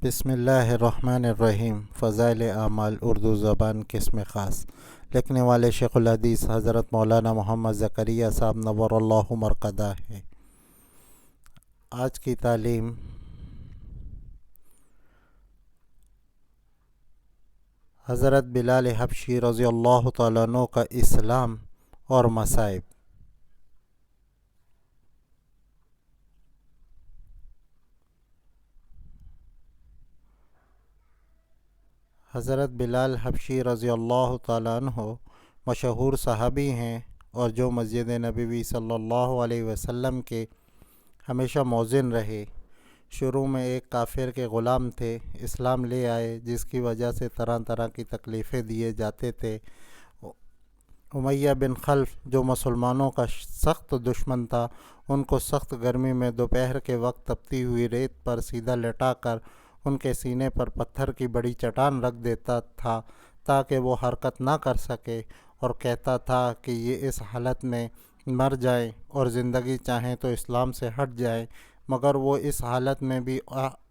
بسم اللہ الرحمن الرحیم۔ فضائل اعمال اردو زبان قسم خاص۔ لکھنے والے شیخ الحدیث حضرت مولانا محمد زکریا صاحب نور اللہ مرقدہ ہے۔ آج کی تعلیم حضرت بلال حبشی رضی اللہ تعالیٰ عنہ کا اسلام اور مصائب۔ حضرت بلال حبشی رضی اللہ تعالیٰ عنہ مشہور صحابی ہیں اور جو مسجد نبوی صلی اللہ علیہ وسلم کے ہمیشہ مؤذن رہے۔ شروع میں ایک کافر کے غلام تھے، اسلام لے آئے جس کی وجہ سے طرح طرح کی تکلیفیں دیے جاتے تھے۔ امیہ بن خلف جو مسلمانوں کا سخت دشمن تھا، ان کو سخت گرمی میں دوپہر کے وقت تپتی ہوئی ریت پر سیدھا لٹا کر ان کے سینے پر پتھر کی بڑی چٹان رکھ دیتا تھا تاکہ وہ حرکت نہ کر سکے، اور کہتا تھا کہ یہ اس حالت میں مر جائیں اور زندگی چاہیں تو اسلام سے ہٹ جائیں، مگر وہ اس حالت میں بھی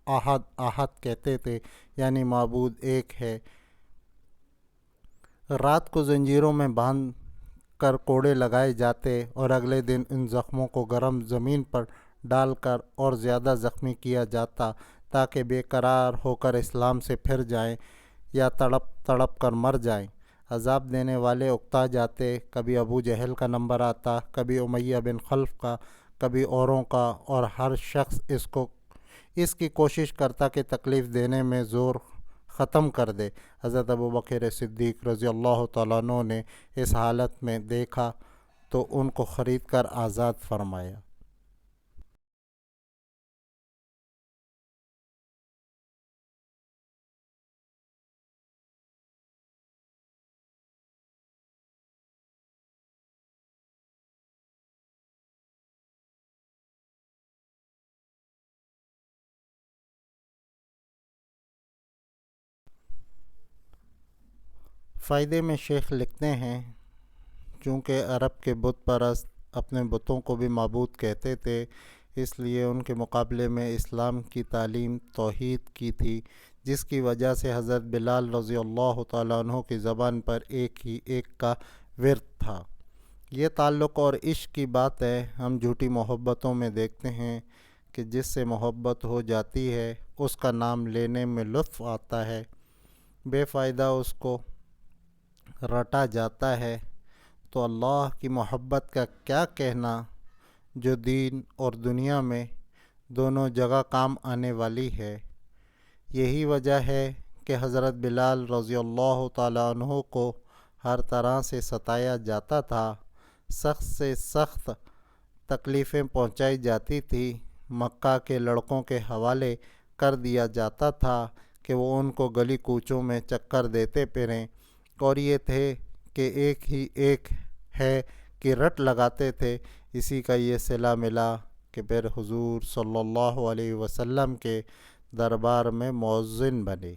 احد احد کہتے تھے، یعنی معبود ایک ہے۔ رات کو زنجیروں میں باندھ کر کوڑے لگائے جاتے اور اگلے دن ان زخموں کو گرم زمین پر ڈال کر اور زیادہ زخمی کیا جاتا تاکہ بے قرار ہو کر اسلام سے پھر جائیں یا تڑپ تڑپ کر مر جائیں۔ عذاب دینے والے اکتا جاتے، کبھی ابو جہل کا نمبر آتا، کبھی امیہ بن خلف کا، کبھی اوروں کا، اور ہر شخص اس کی کوشش کرتا کہ تکلیف دینے میں زور ختم کر دے۔ حضرت ابوبکر صدیق رضی اللہ تعالیٰ عنہ نے اس حالت میں دیکھا تو ان کو خرید کر آزاد فرمایا۔ فائدے میں شیخ لکھتے ہیں، چونکہ عرب کے بت پرست اپنے بتوں کو بھی معبود کہتے تھے، اس لیے ان کے مقابلے میں اسلام کی تعلیم توحید کی تھی، جس کی وجہ سے حضرت بلال رضی اللہ تعالیٰ عنہ کی زبان پر ایک ہی ایک کا ورد تھا۔ یہ تعلق اور عشق کی بات ہے۔ ہم جھوٹی محبتوں میں دیکھتے ہیں کہ جس سے محبت ہو جاتی ہے اس کا نام لینے میں لطف آتا ہے، بے فائدہ اس کو رٹا جاتا ہے، تو اللہ کی محبت کا کیا کہنا جو دین اور دنیا میں دونوں جگہ کام آنے والی ہے۔ یہی وجہ ہے کہ حضرت بلال رضی اللہ تعالیٰ عنہ کو ہر طرح سے ستایا جاتا تھا، سخت سے سخت تکلیفیں پہنچائی جاتی تھی، مکہ کے لڑکوں کے حوالے کر دیا جاتا تھا کہ وہ ان کو گلی کوچوں میں چکر دیتے پھریں، اور یہ تھے کہ ایک ہی ایک ہے کہ رٹ لگاتے تھے۔ اسی کا یہ صلہ ملا کہ پھر حضور صلی اللہ علیہ وسلم کے دربار میں مؤذن بنے،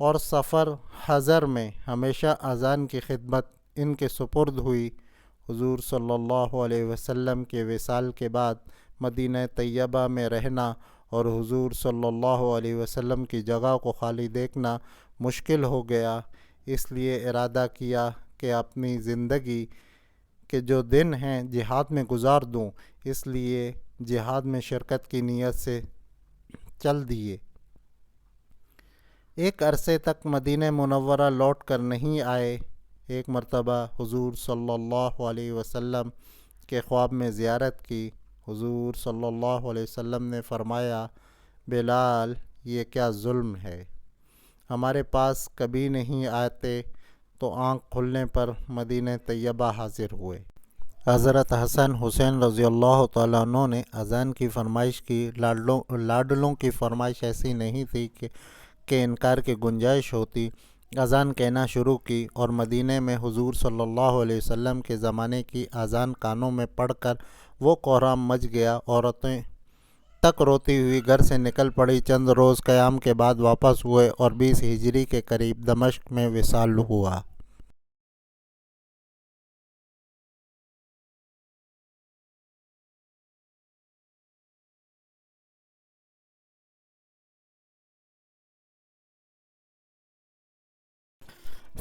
اور سفر حضر میں ہمیشہ اذان کی خدمت ان کے سپرد ہوئی۔ حضور صلی اللہ علیہ وسلم کے وصال کے بعد مدینہ طیبہ میں رہنا اور حضور صلی اللہ علیہ وسلم کی جگہ کو خالی دیکھنا مشکل ہو گیا، اس لیے ارادہ کیا کہ اپنی زندگی کے جو دن ہیں جہاد میں گزار دوں، اس لیے جہاد میں شرکت کی نیت سے چل دیے۔ ایک عرصے تک مدینہ منورہ لوٹ کر نہیں آئے۔ ایک مرتبہ حضور صلی اللہ علیہ وسلم کے خواب میں زیارت کی۔ حضور صلی اللہ علیہ وسلم نے فرمایا، بلال یہ کیا ظلم ہے، ہمارے پاس کبھی نہیں آتے، تو آنکھ کھلنے پر مدینہ طیبہ حاضر ہوئے۔ حضرت حسن حسین رضی اللہ تعالیٰ عنہ نے اذان کی فرمائش کی۔ لاڈلوں کی فرمائش ایسی نہیں تھی کہ انکار کی گنجائش ہوتی۔ اذان کہنا شروع کی اور مدینہ میں حضور صلی اللہ علیہ وسلم کے زمانے کی اذان کانوں میں پڑھ کر وہ کوہرام مچ گیا۔ عورتیں تک روتی ہوئی گھر سے نکل پڑی۔ چند روز قیام کے بعد واپس ہوئے اور 20 ہجری کے قریب دمشق میں وصال ہوا۔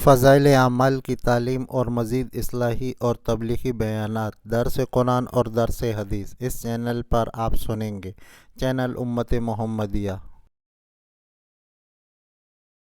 فضائل اعمال کی تعلیم اور مزید اصلاحی اور تبلیغی بیانات، درس قرآن اور درس حدیث اس چینل پر آپ سنیں گے۔ چینل امت محمدیہ